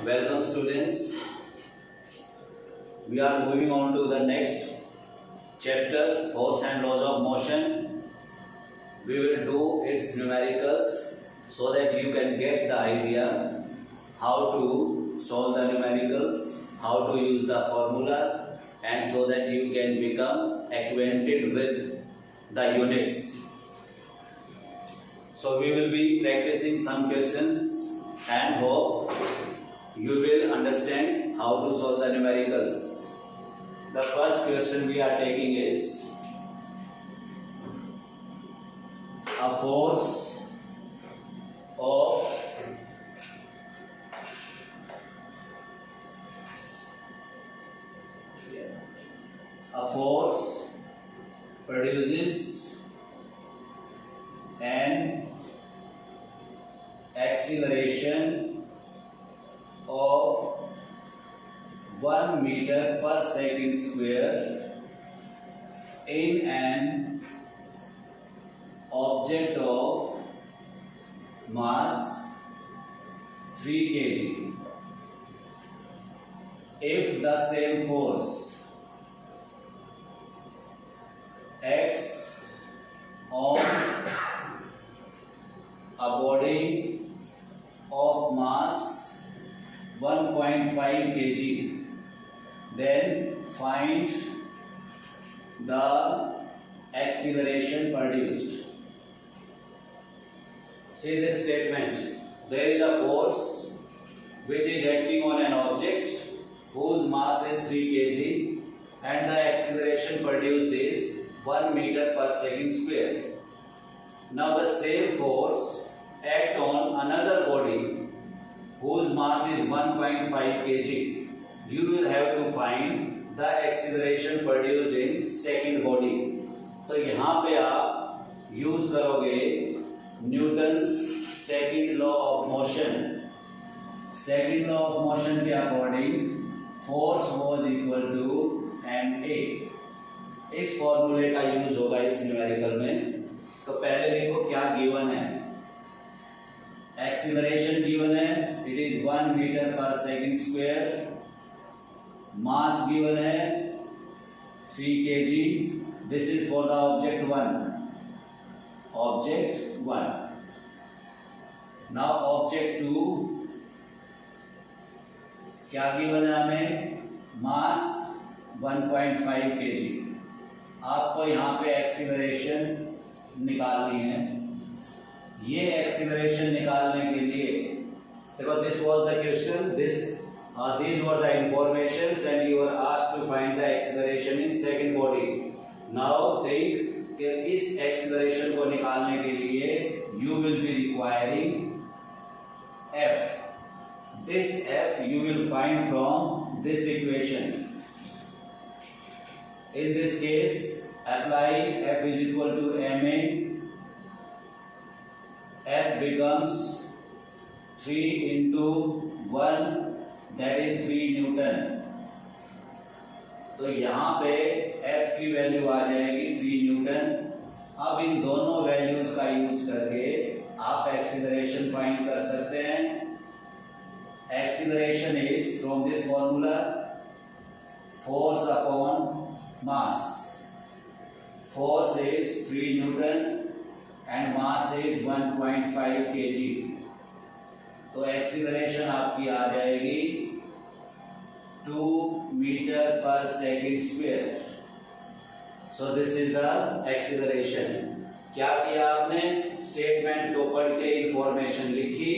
Welcome students. We are moving on to the next chapter, force and laws of motion. We will do its numericals so that you can get the idea how to solve the numericals, how to use the formula, and so that you can become acquainted with the units. So we will be practicing some questions and hope you will understand how to solve the numericals. The first question we are taking is a force of produces an acceleration of 1 meter per second square in an object of mass 3 kg if the same force acts on a body of mass 1.5 kg, then find the acceleration produced. See this statement. There is a force which is acting on an object whose mass is 3 kg and the acceleration produced is 1 meter per second square. Now the same force act on another body whose mass is 1.5 kg. You will have to find the acceleration produced in second body. तो यहाँ पे आप use करोगे Newton's second law of motion. Second law of motion के according force was equal to ma. इस फॉर्मूले का use होगा इस न्यूमेरिकल में. तो पहले देखो क्या गिवन है. एक्सीलरेशन गिवन है, इट इज 1 मीटर पर सेकंड स्क्वायर. मास गिवन है 3 kg. This is for the object 1. Object 1. Now object 2 क्या गिवन है हमें? मास 1.5 kg. आपको यहाँ पे एक्सीलरेशन निकालनी है. ये एक्सीलरेशन निकालने के लिए देखो, this was the question, these were the informations and you were asked to find the acceleration in second body. Now think कि इस एक्सीलरेशन को निकालने के लिए you will be requiring F. This F you will find from this equation. In this case, apply F is equal to ma. F becomes 3 into 1, that is 3 Newton. तो यहाँ पे F की वैल्यू आ जाएगी 3 Newton. अब इन दोनों values का use करके आप एक्सीलरेशन फाइंड कर सकते हैं. Acceleration is from this formula force upon mass. Force is 3 Newton and mass is 1.5 kg. तो एक्सीलरेशन आपकी आ जाएगी 2 मीटर पर second square. So this is the acceleration. क्या किया आपने? स्टेटमेंट को पढ़ के इंफॉर्मेशन लिखी.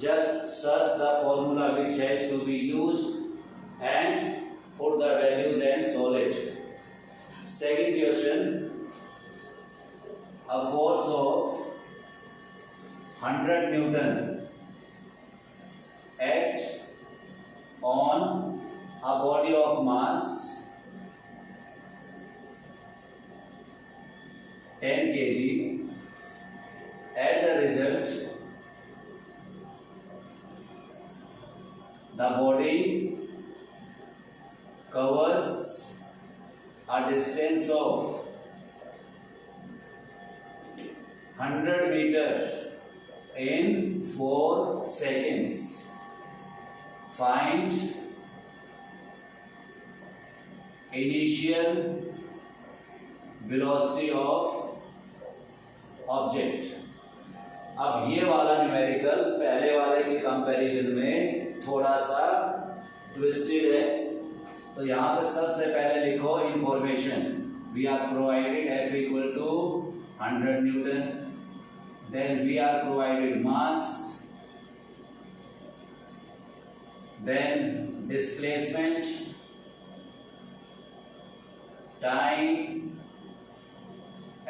Just search the formula which has to be used and put the values and solve it. Second question, a force of 100 Newton act on a body of mass 10 kg. As a result, the body covers a distance of 100 meters in 4 seconds. find initial velocity of object। अब ये वाला numerical पहले वाले के comparison में थोड़ा सा twisted है, तो यहाँ पे सबसे पहले लिखो information. We are provided F equal to 100 newton, then we are provided mass, then displacement, time,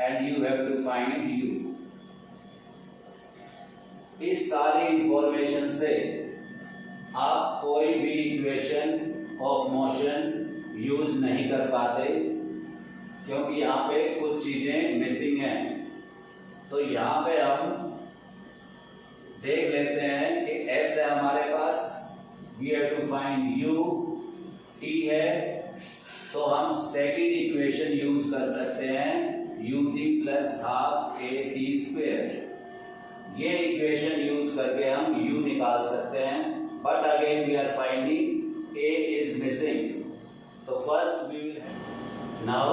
and you have to find u। इस सारी इंफॉर्मेशन से आप कोई भी इक्वेशन ऑफ मोशन यूज नहीं कर पाते, क्योंकि यहाँ पे कुछ चीजें मिसिंग हैं। तो यहाँ पे हम देख लेते हैं कि S है हमारे पास, we have to find u, t है, तो हम सेकेंड इक्वेशन यूज कर सकते हैं ut plus half a t square. ये इक्वेशन यूज करके हम u निकाल सकते हैं, but again we are finding a is missing. तो first we will now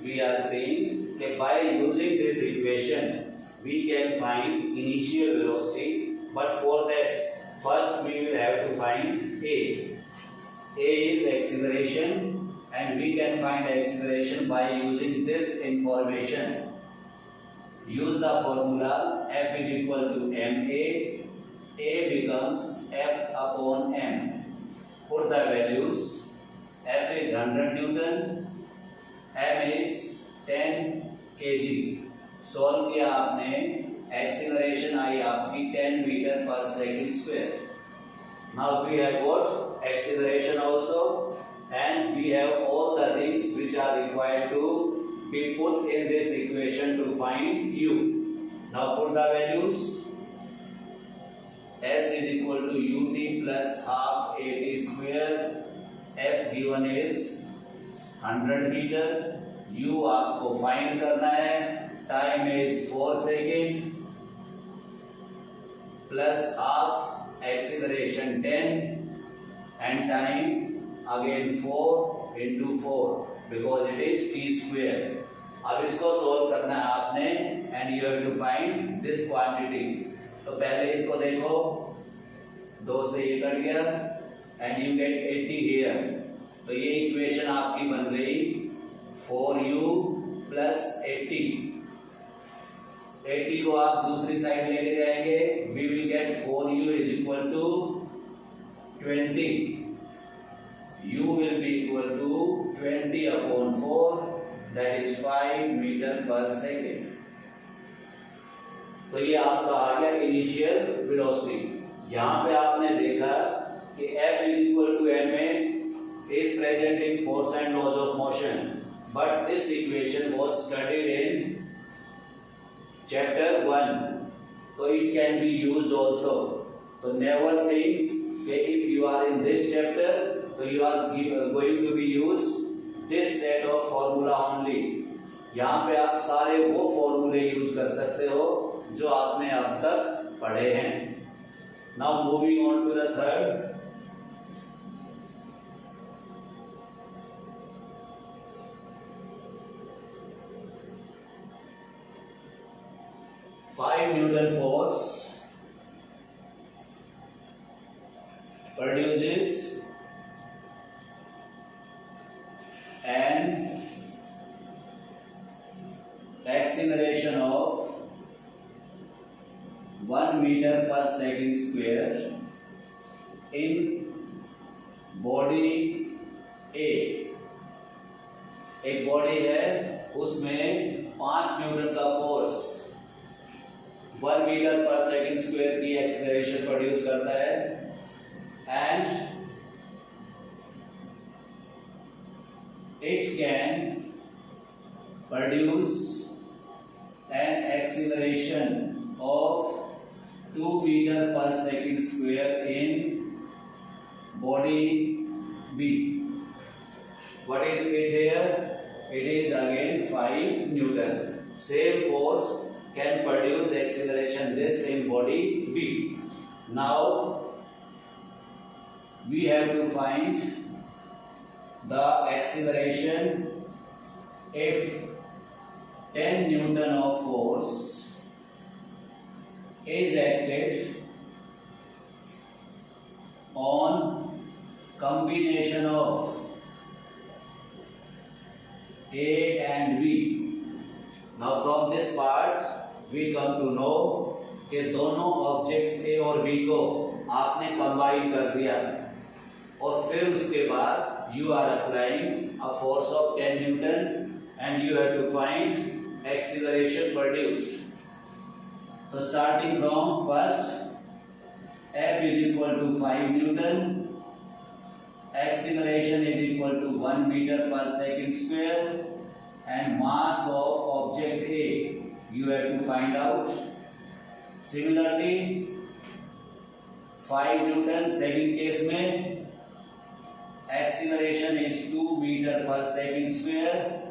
we are saying कि by using this equation we can find initial velocity, but for that first we will have to find a is acceleration, and we can find acceleration by using this information। Use the formula F is equal to ma, a becomes F upon m। Put the values, F is 100 Newton, m is 10 kg। Solve किया आपने, acceleration आई आपकी 10 metre पर second square. Now we have got acceleration also, and we have all the things which are required to be put in this equation to find u। Now put the values, s is equal to ut plus half at square। s given is 100 metre, u आपको find करना है, time is 4 second plus half acceleration 10 and time again 4 into 4 because it is t square। अब इसको solve करना है आपने, and you have to find this quantity। तो पहले इसको देखो, 2 से ये कट गया and you get 80 here। तो ये इक्वेशन आपकी बन गई 4u plus 80। 80 को आप दूसरी साइड लेके जाएंगे, we will get 4u is equal to 20। u will be equal to 20 upon 4, that is 5 metre पर सेकेंड। तो ये आपका आ गया इनिशियल वेलोसिटी। यहाँ पे आपने देखा कि F is equal to ma is present in force and laws of motion, but this equation was studied in chapter 1, so it can be used also। So never think that if you are in this chapter, so you are going to be used this set of formula only। यहाँ पे आप सारे वो फॉर्मूले use कर सकते हो जो आपने अब तक पढ़े हैं। Now moving on to the third, 5 Newton force produces an acceleration of 1 meter per second square in body A। एक बॉडी है, उसमें 5 न्यूटन का फोर्स 1 मीटर पर सेकंड स्क्वायर की एक्सेलरेशन प्रोड्यूस करता है, and it can produce an acceleration of 2 metre पर second square in body B. What is it here? It is again 5 Newton. Same force can produce acceleration this in body B. Now we have to find the acceleration if 10 Newton of force is acted on combination of A and B. Now from this part we come to know कि दोनों objects A और B को आपने combine कर दिया और फिर उसके बाद you are applying a force of 10 Newton and you have to find acceleration produced. So starting from first, F is equal to 5 Newton, acceleration is equal to 1 meter per second square, and mass of object A you have to find out. Similarly, 5 Newton second case में acceleration is 2 meter per second square,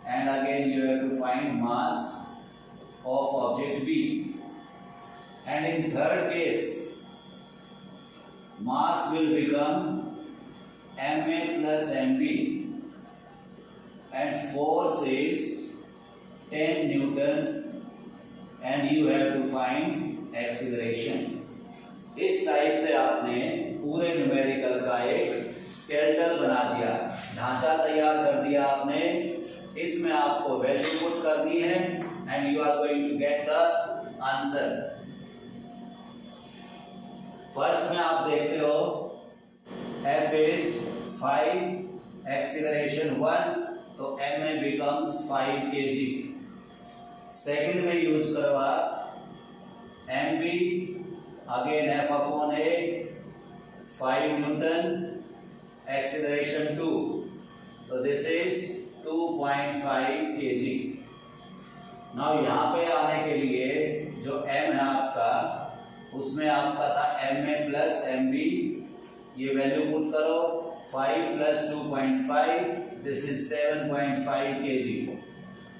and again you have to find mass of object B. And in third case, mass will become ma plus mb, and force is 10 Newton, and you have to find acceleration. इस type से आपने पूरे numerical का एक skeletal बना दिया, ढांचा तैयार कर दिया आपने. इसमें आपको वैल्यू पुट करनी है and you are going to get the answer. First में आप देखते हो F is 5, acceleration 1, तो ma becomes 5 kg. सेकंड में यूज करो आप mb, again F upon A, 5 Newton, acceleration 2, so this is 2.5 kg. Now यहाँ पे आने के लिए जो m है आपका, उसमें आपका था ma प्लस mb, ये वैल्यू पुट करो. 5 plus 2.5, this is 7.5 kg.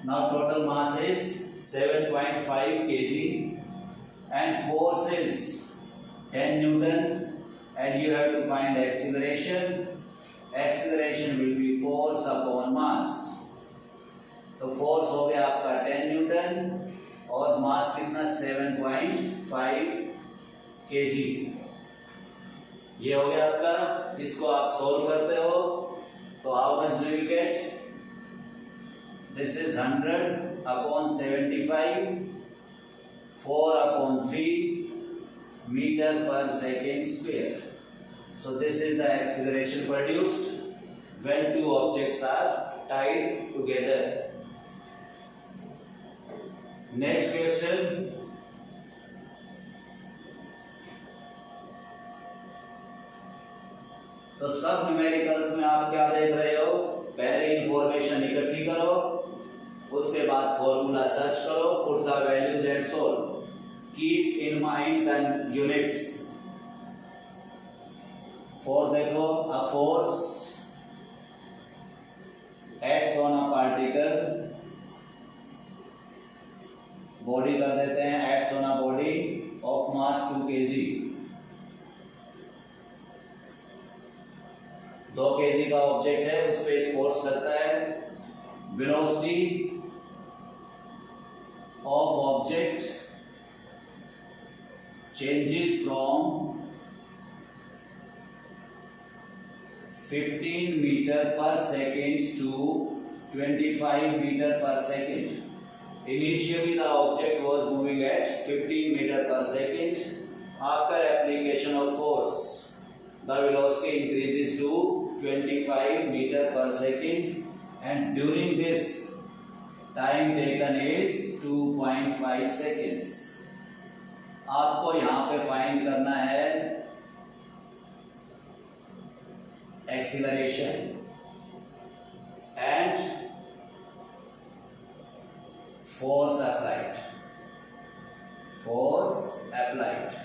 Now total mass is 7.5 kg and force is 10 Newton, and you have to find acceleration. Acceleration will be force upon mass. तो force हो गया आपका 10 Newton और मास कितना 7.5 kg. ये हो गया आपका. इसको आप सोल्व करते हो तो how much do you get? This is 100 upon 75, 4 upon 3 metre पर second square. So this is the acceleration produced when two objects are tied together. Next question. तो सब न्यूमेरिकल्स में आप क्या देख रहे हो? पहले इंफॉर्मेशन इकट्ठी करो, उसके बाद फॉर्मूला सर्च करो, put the values and solve. Keep in mind the units. For देखो, a force acts on a particle, body कर देते हैं, acts on a body of mass 2 kg. 2 kg का ऑब्जेक्ट है, उस पर एक फोर्स लगता है. Velocity of object changes from 15 meter per second to 25 meter per second. Initially the object was moving at 15 meter per second. After application of force, the velocity increases to 25 meter per second, and during this time taken is 2.5 seconds. आपको यहाँ पे find करना है acceleration and force applied. Force applied.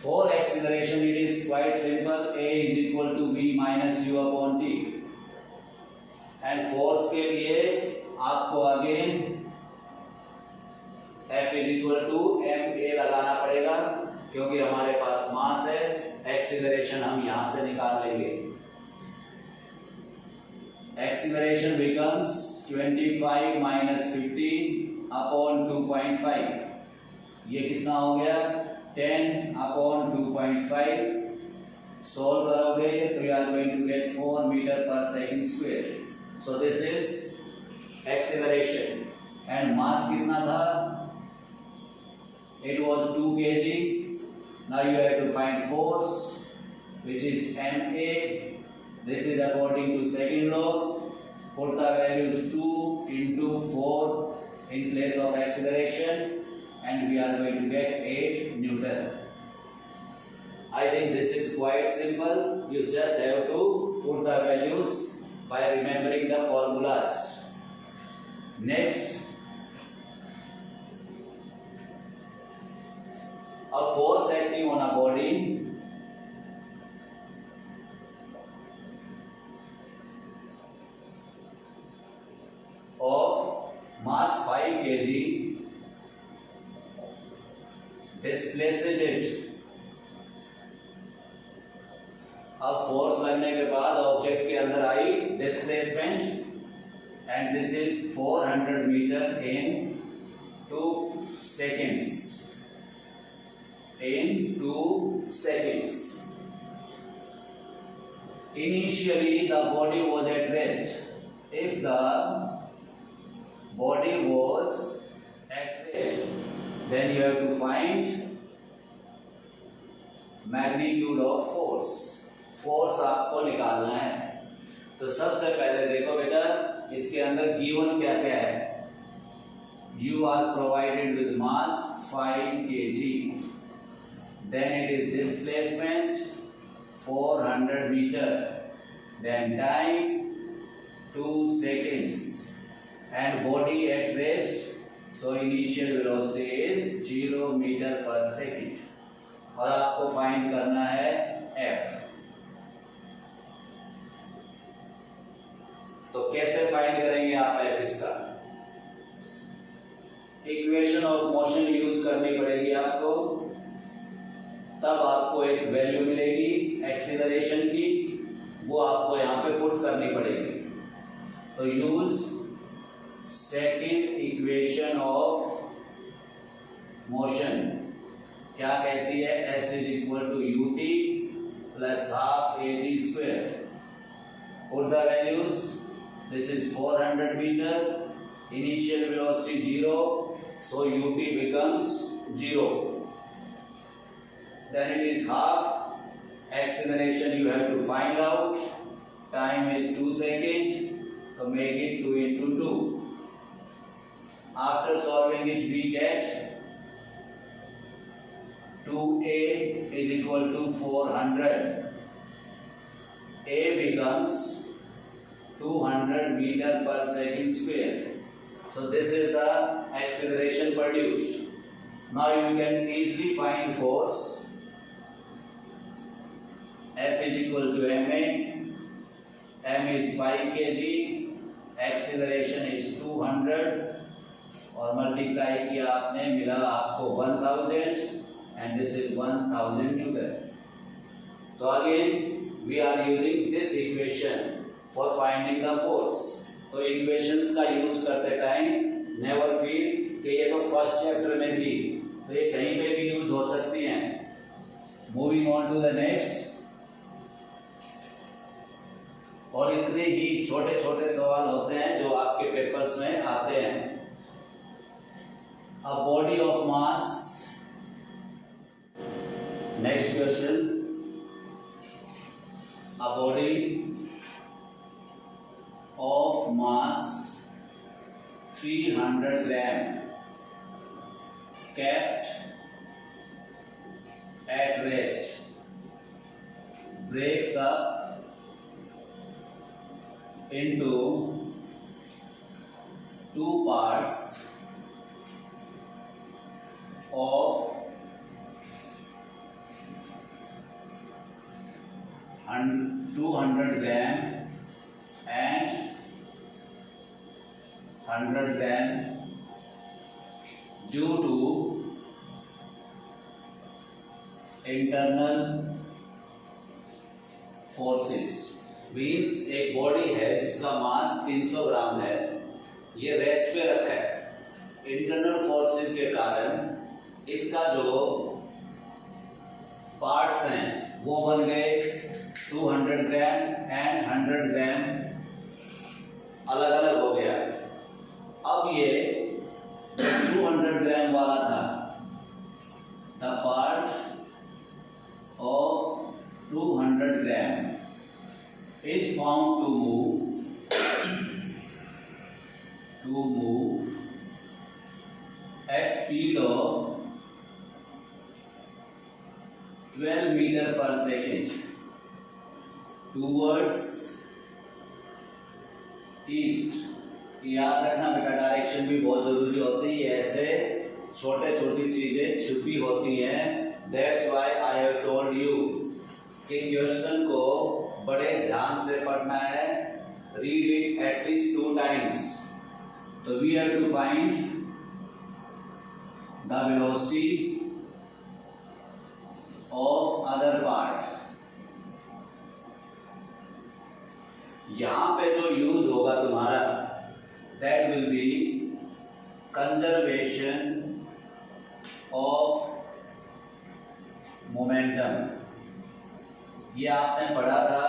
For acceleration it is quite simple. A is equal to v minus u upon t. And force के लिए आपको again F is equal to ma लगाना पड़ेगा. क्योंकि हमारे पास मास है, एक्सीलरेशन हम यहां से निकाल लेंगे। Acceleration becomes 25 minus 15 upon 2.5। ये कितना हो गया? 10 अपॉन 2.5। सॉल्व करोगे तो you are going to get 4 metre पर second square. So this is acceleration. And mass कितना था? It was 2 kg. Now you have to find force, which is ma. This is according to second law. Put the values 2 into 4 in place of acceleration, and we are going to get 8 Newton. I think this is quite simple. You just have to put the values by remembering the formulas. Next, a force acting on a body of mass 5 kg displaces it. अब force लगने के बाद object के अंदर आई displacement, and this is 400 metre in 2 seconds. In 2 seconds. Initially the body was at rest. If the body was at rest, then you have to find magnitude of force. Force आपको निकालना है। तो सबसे पहले देखो बेटा, इसके अंदर गिवन क्या क्या है। You are provided with mass 5 kg. Then it is displacement 400 meter, then time 2 seconds, and body at rest, so initial velocity is 0 meter per second. और आपको फाइंड करना है F। तो कैसे फाइंड करेंगे आप F इसका? इक्वेशन ऑफ मोशन यूज करनी पड़ेगी आपको, तब आपको एक वैल्यू मिलेगी एक्सीलरेशन की, वो आपको यहां पे पुट करनी पड़ेगी। तो use second equation of motion. क्या कहती है? S is equal to ut plus half at square. Put the values. This is 400 metre, initial velocity 0, so ut becomes 0. Then it is half. Acceleration you have to find out. Time is 2 seconds, so make it 2 into 2. After solving it, we get 2a is equal to 400. A becomes 200 meter per second square. So this is the acceleration produced. Now you can easily find force. F is equal to ma. M is 5 kg. Acceleration is 200 और multiply किया आपने, मिला आपको 1000, and this is 1000 Newton. तो again we are using this equation for finding the force. तो equations का use करते time never feel कि ये तो फर्स्ट चैप्टर में थी, तो ये कहीं पे भी यूज हो सकती हैं। Moving on to the next. और इतने ही छोटे छोटे सवाल होते हैं जो आपके पेपर्स में आते हैं। अ body of mass. Next question. A body of mass 300 gram kept at rest breaks up into 2 parts of 200 gram and 100 gram due to internal forces means एक बॉडी है जिसका मास 300 ग्राम है, ये रेस्ट पे रखा है। इंटरनल फोर्सेस के कारण इसका जो पार्ट्स हैं वो बन गए 200 ग्राम एंड 100 ग्राम अलग अलग हो गया। अब ये 200 ग्राम वाला था, the part of 200 gram is found to move at speed of 12 meter per second towards east। याद रखना बेटा, डायरेक्शन भी बहुत जरूरी होती है, ऐसे छोटे छोटी चीजें छुपी होती हैं। That's why I have told you कि क्वेश्चन को बड़े ध्यान से पढ़ना है, read it at least 2 times। तो we have to find the velocity of other part. यहां पे जो यूज होगा तुम्हारा, that will be conservation of momentum. ये आपने पढ़ा था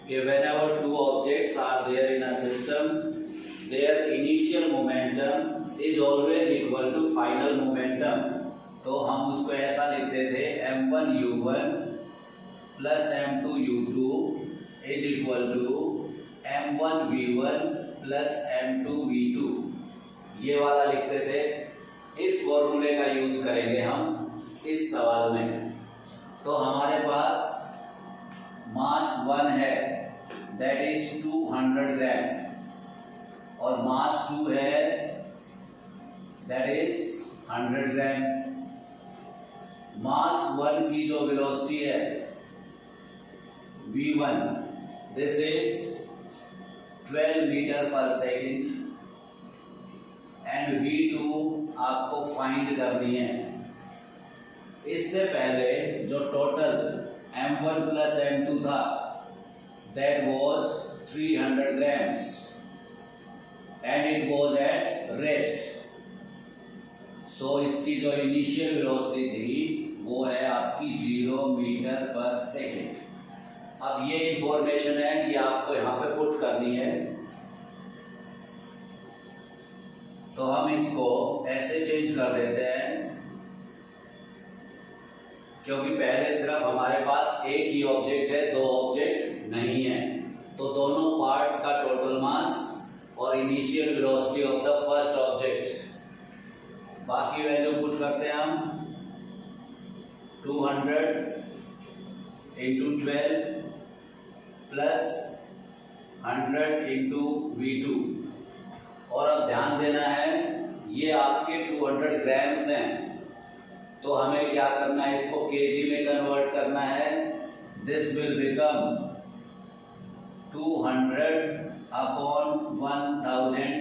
कि whenever 2 objects are there in a system, their initial momentum is always equal to final momentum। तो हम उसको ऐसा लिखते थे m1u1 plus m2u2 is equal to m1v1 plus m2v2, ये वाला लिखते थे। इस फॉर्मूले का यूज करेंगे हम इस सवाल में। तो हमारे पास मास 1 है, दैट इज 200 ग्राम, और मास 2 है, दैट इज 100 ग्राम। मास 1 की जो वेलोसिटी है v1, दिस इज 12 मीटर पर सेकेंड, एंड v2 आपको फाइंड करनी है। इससे पहले जो टोटल m1 plus m2 था, that was 300 grams and it was at rest। so इसकी जो इनिशियल वेलोसिटी थी वो है आपकी 0 मीटर पर सेकेंड। अब ये इंफॉर्मेशन है कि आपको यहाँ पे पुट करनी है, तो हम इसको ऐसे चेंज कर देते हैं, क्योंकि पहले सिर्फ हमारे पास एक ही ऑब्जेक्ट है, 2 ऑब्जेक्ट नहीं है। तो दोनों पार्ट्स का टोटल मास और initial velocity of the first object, बाकी वैल्यू पुट करते हैं हम 200 into 12 plus 100 into v2। और अब ध्यान देना है, ये आपके 200 ग्राम्स हैं, तो हमें क्या करना है, इसको केजी में कन्वर्ट करना है। This will become 200/1000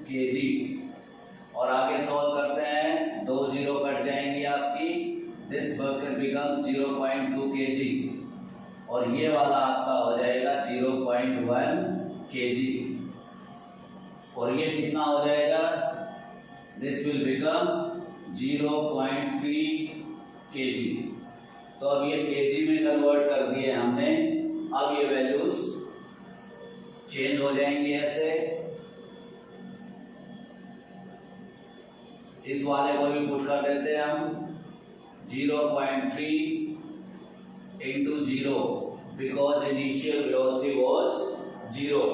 kg। और आगे सॉल्व करते हैं, 2 जीरो कट जाएंगी आपकी, दिस बिकम्स 0.2 kg, और ये वाला आपका हो जाएगा 0.1 kg, और ये कितना हो जाएगा, दिस विल बिकम 0.3 kg। तो अब ये kg में कन्वर्ट कर दिए हमने। अब ये वैल्यूज चेंज हो जाएंगी ऐसे। इस वाले को भी पुट कर देते हैं हम 0.3 into 0 because initial velocity was 0,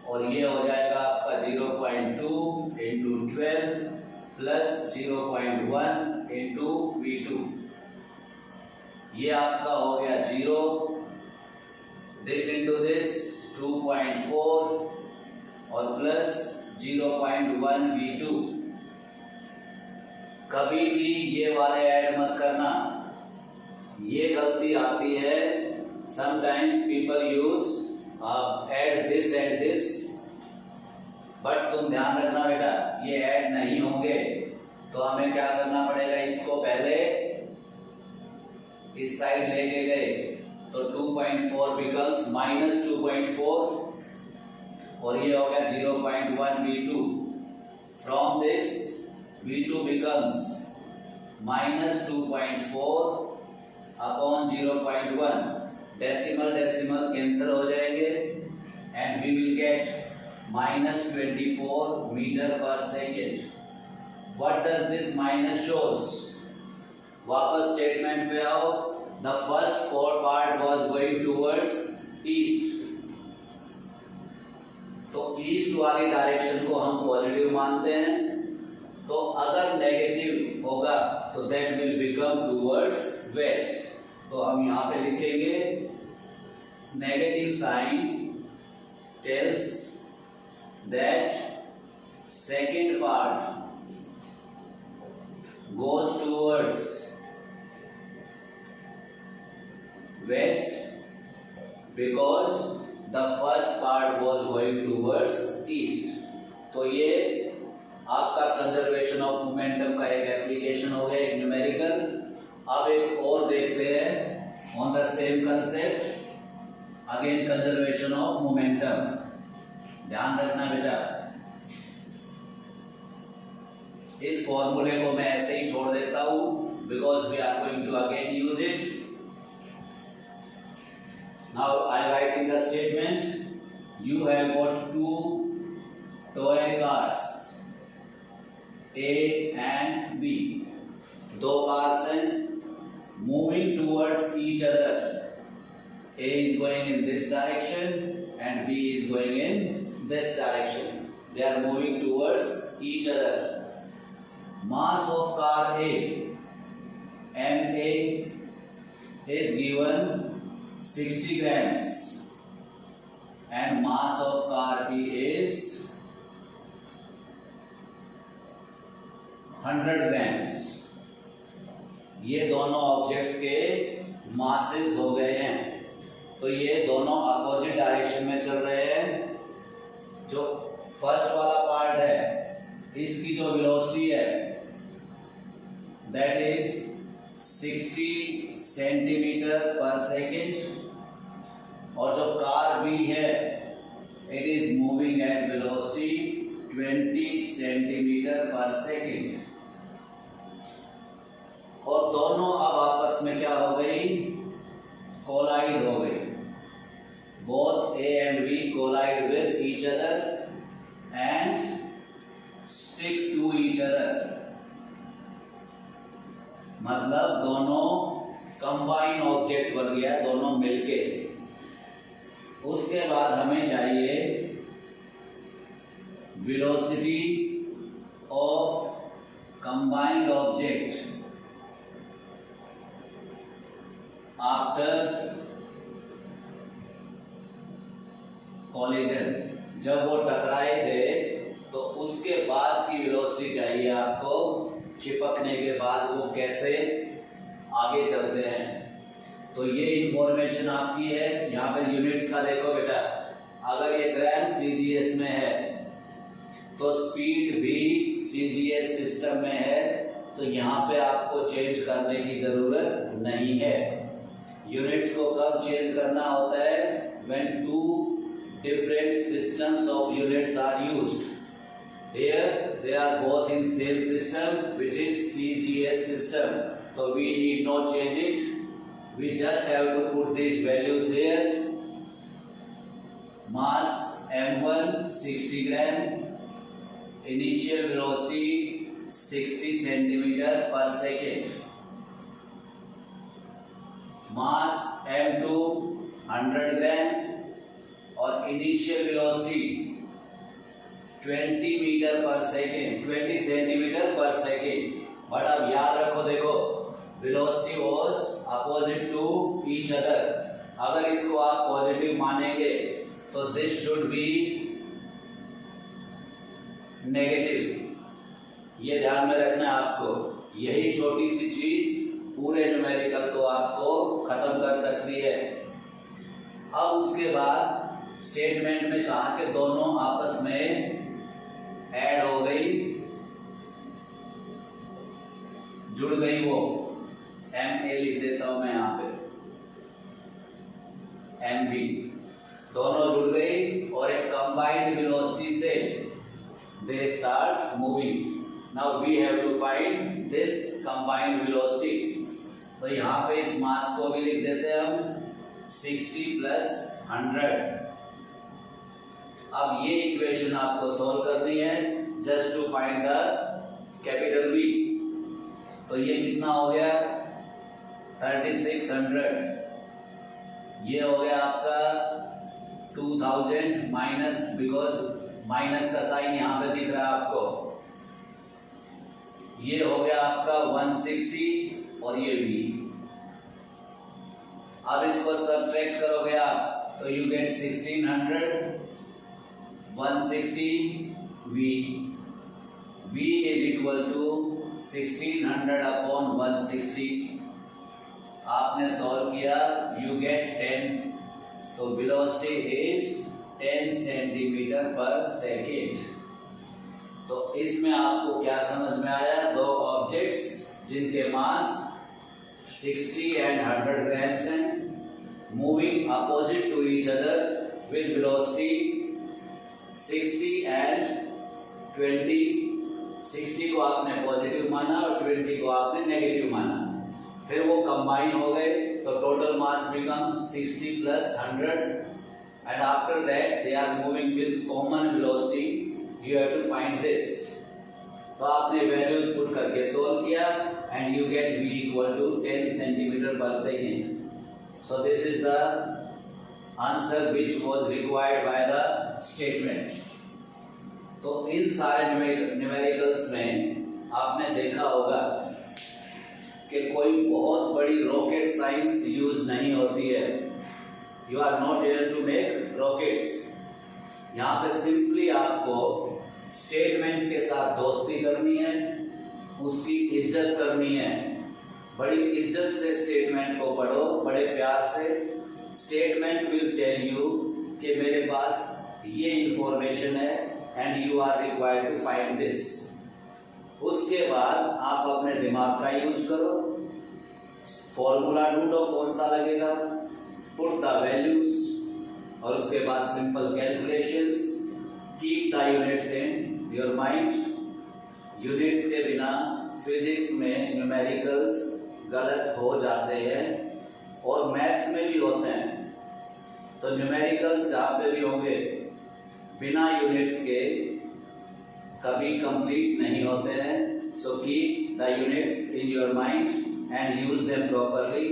और ये हो जाएगा आपका 0.2 into 12 plus 0.1 into v2, ये आपका हो गया 0, this into this 2.4 और प्लस 0.1 v2। कभी भी ये वाले ऐड मत करना, ये गलती आती है। Sometimes people use add this and this, but तुम ध्यान रखना बेटा, ये ऐड नहीं होंगे। तो हमें क्या करना पड़ेगा, इसको पहले इस साइड लेके गए तो 2.4 becomes -2.4 और ये हो गया 0.1 V2. From this V2 becomes -2.4 upon 0.1. Decimal cancel हो जाएंगे and we will get -24 meter per second. What does this minus shows? वापस स्टेटमेंट पे आओ. The first part was going towards east. तो ईस्ट वाली डायरेक्शन को हम पॉजिटिव मानते हैं. तो अगर नेगेटिव होगा तो that will become towards west. तो हम यहाँ पे लिखेंगे negative sign tells that second part goes towards west because the first part was going towards east. तो ये आपका कंजर्वेशन ऑफ मोमेंटम का एक एप्लीकेशन हो गया, एक न्यूमेरिकल. अब एक और देखते हैं on the same concept, again conservation of momentum. ध्यान रखना बेटा, इस फॉर्मूले को मैं ऐसे ही छोड़ देता हूं because we are going to again use it. Now I writing the statement. You have got 2 toy cars A and B. दो कार्स हैं moving towards each other. A is going in this direction and B is going in this direction. They are moving towards each other. Mass of car A, MA, is given 60 grams and mass of car B is 100 grams. ये दोनों objects के masses हो गए हैं. तो ये दोनों opposite direction में चल रहे हैं. जो फर्स्ट वाला पार्ट है इसकी जो वेलोसिटी है दैट इज 60 सेंटीमीटर पर सेकेंड और जो कार बी है it is moving at velocity 20 centimetre पर सेकेंड. और दोनों अब आपस में क्या हो गई, कोलाइड हो गई. Both A and B collide with each other and stick to each other. मतलब दोनों कंबाइन ऑब्जेक्ट बन गया, दोनों मिलके. उसके बाद हमें चाहिए velocity of combined object after collision. जब वो टकराए थे तो उसके बाद की वेलोसिटी चाहिए आपको, चिपकने के बाद वो कैसे आगे चलते हैं. तो ये इंफॉर्मेशन आपकी है. यहाँ पे यूनिट्स का देखो बेटा, अगर ये ग्राम सीजीएस में है तो स्पीड भी सीजीएस सिस्टम में है. तो यहाँ पे आपको चेंज करने की जरूरत नहीं है. यूनिट्स को कब चेंज करना होता है, when two different systems of units are used. Here they are both in same system which is CGS system. So we need not change it. We just have to put these values here. Mass M1 60 gram. Initial velocity 60 centimeter per second. Mass M2 100 gram और initial velocity 20 metre पर second, 20 centimetre पर second. But अब याद रखो, देखो velocity was opposite to each other. अगर इसको आप पॉजिटिव मानेंगे तो दिस शुड बी नेगेटिव. ये ध्यान में रखना है आपको. यही छोटी सी चीज पूरे न्यूमेरिकल को आपको खत्म कर सकती है. अब उसके बाद स्टेटमेंट में कहा कि दोनों आपस में ऐड हो गई, जुड़ गई. वो MA लिख देता हूं मैं यहाँ एम बी दोनों जुड़ गई और एक कंबाइंड वेलोसिटी से they start moving. Now we have to find this combined velocity. तो यहाँ पे इस मास को भी लिख देते हैं हम 60 प्लस 100. अब ये इक्वेशन आपको सॉल्व करनी है just to find the capital V. तो ये कितना हो गया 3600. ये हो गया आपका 2000 माइनस, बिकॉज माइनस का साइन यहाँ पे दिख रहा है आपको. ये हो गया आपका 160 और ये V. अब इसको सब्ट्रैक्ट करोगे आप तो you get 1600. 160 V. V is equal to 1600 upon 160. आपने सॉल्व किया, you get 10. तो velocity is 10 सेंटीमीटर पर सेकेंड. तो इसमें आपको क्या समझ में आया? दो ऑब्जेक्ट्स जिनके मास 60 and 100 grams हैं, moving opposite to each other with velocity 60 and 20. 60 को आपने पॉजिटिव माना और 20 को आपने नेगेटिव माना. फिर वो कंबाइन हो गए तो total mass becomes 60 plus 100 and after that they are moving with common velocity. You have to find this. तो आपने वैल्यूज पुट करके सोल्व किया and you get V equal to 10 centimetre पर second. So this is the answer which was required by the statement. तो इन सारे numericals में आपने देखा होगा कि कोई बहुत बड़ी रॉकेट साइंस यूज नहीं होती है. You are not able to make rockets. यहाँ पे सिंपली आपको स्टेटमेंट के साथ दोस्ती करनी है, उसकी इज्जत करनी है. बड़ी इज्जत से स्टेटमेंट को पढ़ो, बड़े प्यार से. स्टेटमेंट विल टेल यू कि मेरे पास ये इंफॉर्मेशन है and you are required to find this. उसके बाद आप अपने दिमाग का यूज करो, फॉर्मूला ढूंढो कौन सा लगेगा, पुट द वैल्यूज और उसके बाद simple calculations. Keep the units in your mind. Units के बिना फिजिक्स में न्यूमेरिकल्स गलत हो जाते हैं और मैथ्स में भी होते हैं. तो न्यूमेरिकल्स जहाँ पे भी होंगे बिना यूनिट्स के कभी कंप्लीट नहीं होते हैं. So keep the units in your mind and use them properly.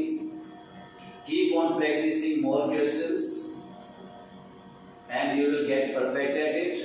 Keep on practising more questions and you will get perfect at it.